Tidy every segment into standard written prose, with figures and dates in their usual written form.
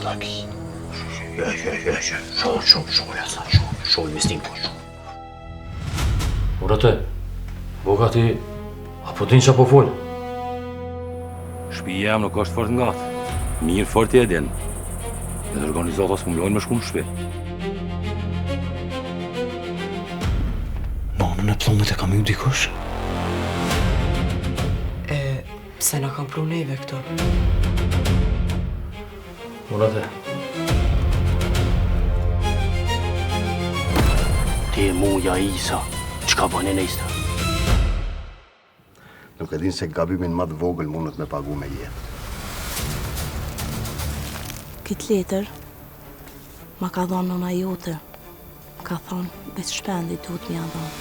Laki. Shumë, jasa, shumë investim po shumë. Urate, boka ti, apo din që po folë? Shpija jam nuk është fort ngatë. Mirë fort e edhen. Edhe organizatas më lojnë me shku në shpi. Në plomët e kam ju dikush? Pse na kam pru neve këto? Urate. Ti e muja Isa, qka bëne në ista? Nuk e din se gabimin më të vogël mundet me pagu me jetë. Këtë letër ma ka dhonë nëna jote. Ka thonë, veç shpendit duhet mja dhonë.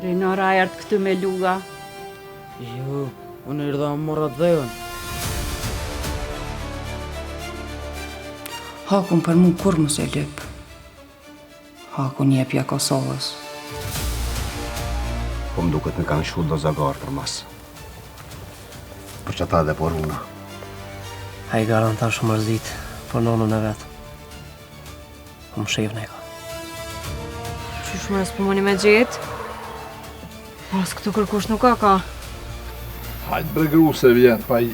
Renara e ardë këtë me luga. Jo, unë erdha më morat dhejën. Hakun për mu kur mos e lyp. Hakun jepja Kosovës. Po më duket me kanë shku do zagar për mas. Për që ta dhe por una. A I garantan shumë mërzit për nonën e vetë. Po më shef në e ka. Qysh më nësë pëmoni me gjetë? Pas këtu kërkush nuk ka. Hajtë bregru se vjen, pa I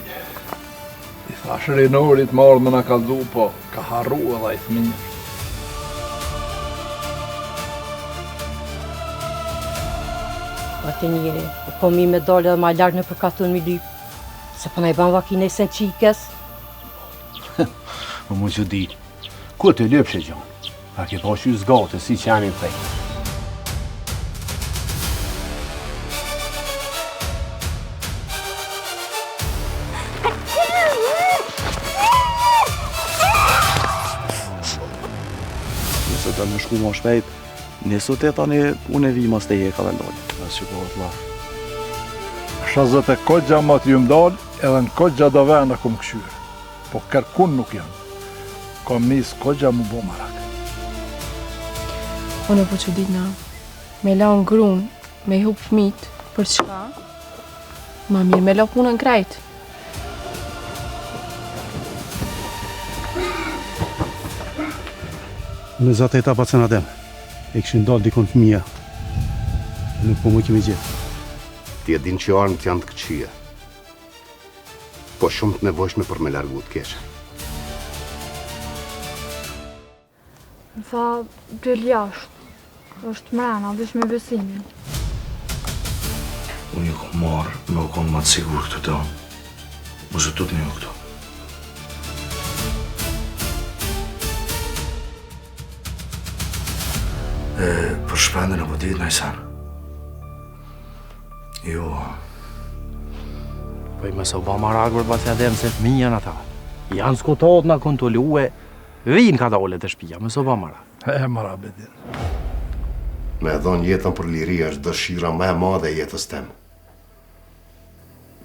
thash rinorit më ardhë me na kaldu, po ka harru edhe I thminjë. Ate njeri, po mi me dole dhe ma largë në përkatun mi lyp. Se po na I ban vakine se qikes. Më që di, ku të lypshe gjonë? A ke po shy zgate si që janë I thej. Nëse të më shku më shpejt, nësë të tani unë e vi mas të jeka dhe ndonjë. Nësë që bëhet laf. Shazët e kogja ma të ju mdall, edhe në kogja do vena ku më këshyre. Po kërkun nuk janë. Kom nis kogja mu bo marak. Unë po që ditë na, me la në grun, me hup fmit, për çka? Ma mirë me la punën krejt. Në zatë e ta pa cëna dem. E këshin dalë dikon fëmija. Nuk po më kemi gjithë. Ti e din që armët janë të këqia. Po shumë të nevojshme për me largu të keshe. Më tha, del jashtë. është mrena, veç me besimin. Unë ju kom marrë, me u konë ma të sigur këtë të. Më zë tut një u këto. Për shpendin apo ditë, Najsan? Jo. Po I mësë u ba marak për pas jadem se fëmijë janë ata. Janë skutot nga kontrolue, vinë ka dole të shpija, mësë u ba marak. E mara bedin. Me dhonë jetën për liria është dëshira me madhe e jetës tem.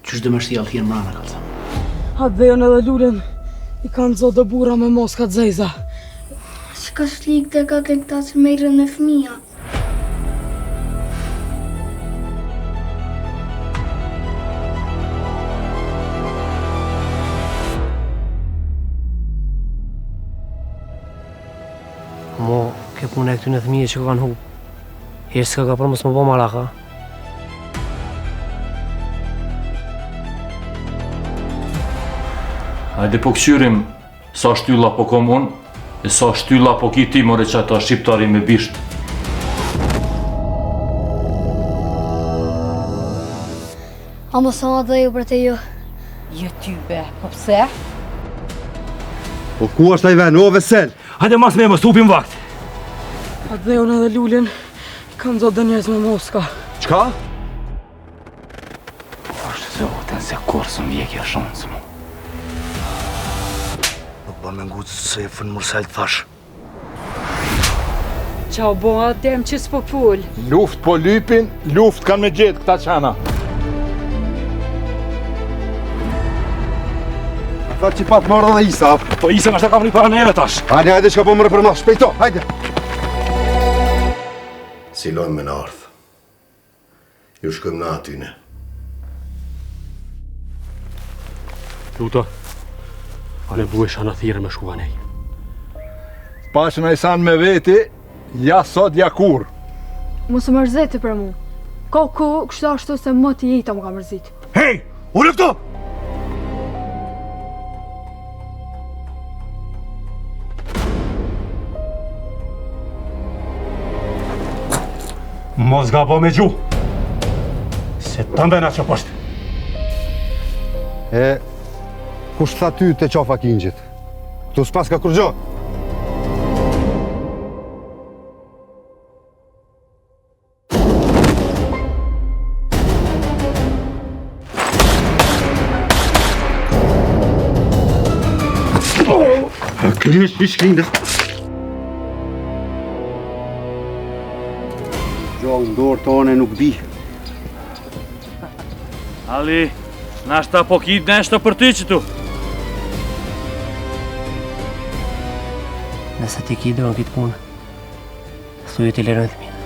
Qysh dhe më shti althirë mrana, kalca? Atë dhe janë edhe lulen, I kanë zotë dhe bura me moska të zejza. Që ka shlik dhe ka këta që merën e fëmija. Mo, ke punë e këty në thëmije që kanë hupë. Hirë s'ka ka për mos më bo maraka. Hajde po këqyrim sa shtylla po kom unë, e sa shtylla po ki ti more që ata shqiptari me bisht. A më sa dhe ju për të ju? Jo ty be, po pse? Po ku është ai ven, o Vesel? Hajde mas me më stupim vakt. Atë dhe janë edhe lulen, I kanë zotë dhe njerëz me moska. Qka? Po është zotën se kur së mjekja shansë mu. Nuk ban me ngutë se e fënë mërsel të thash. Qa o bo adem që s'po pull. Luft po lypin, luft kanë me gjetë këta qana. Tha që patë marrë dhe Isa. Po Isa nga shta kam një para neve tash. Hajde që ka po mërë për mas, shpejto, hajde. Silojmë me në ardhë. Ju shkëm në atyne. Luto, a ne buesh ana thirë me shkuanej. Pash në isan me veti, ja sot ja kur. Mos më mërzeti për mu. Ka kështu ashtu se më të jeta më ka mërzit. Hej, unë këto! Mos gabo me gju, se të mbena që poshtë. Kush tha ty të qafa kingjit? Këtu s'pas ka kur gjo? Krish, ish klindës. Gjo, në dorë tone nuk bi. Ali, nashta po kit nešto për ty që tu. Nëse ti ki do në kitë punë, thuj t'i lërën të minë.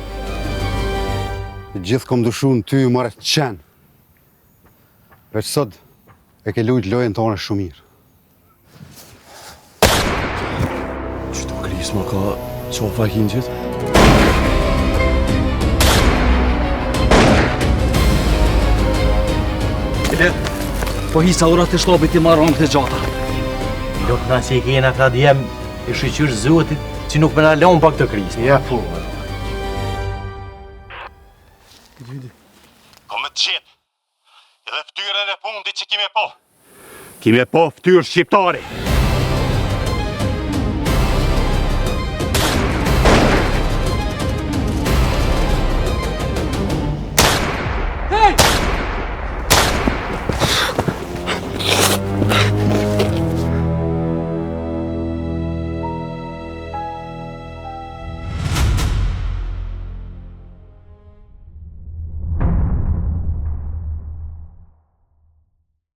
Gjithë kom dushu në ty marrë qenë. Veç sot e ke lujt lojën tone shumë mirë. Qëto krisma ka qafa kingjit? Po hisa urat të shlobit i marron këtë gjata. Lot na si i kena këta djem i shqyqysh zotit që nuk me na laun pak të krisë. Ja, fu. Ko me të qitë, edhe ftyrën e fundit që kime po. Kime po ftyrë shqiptari.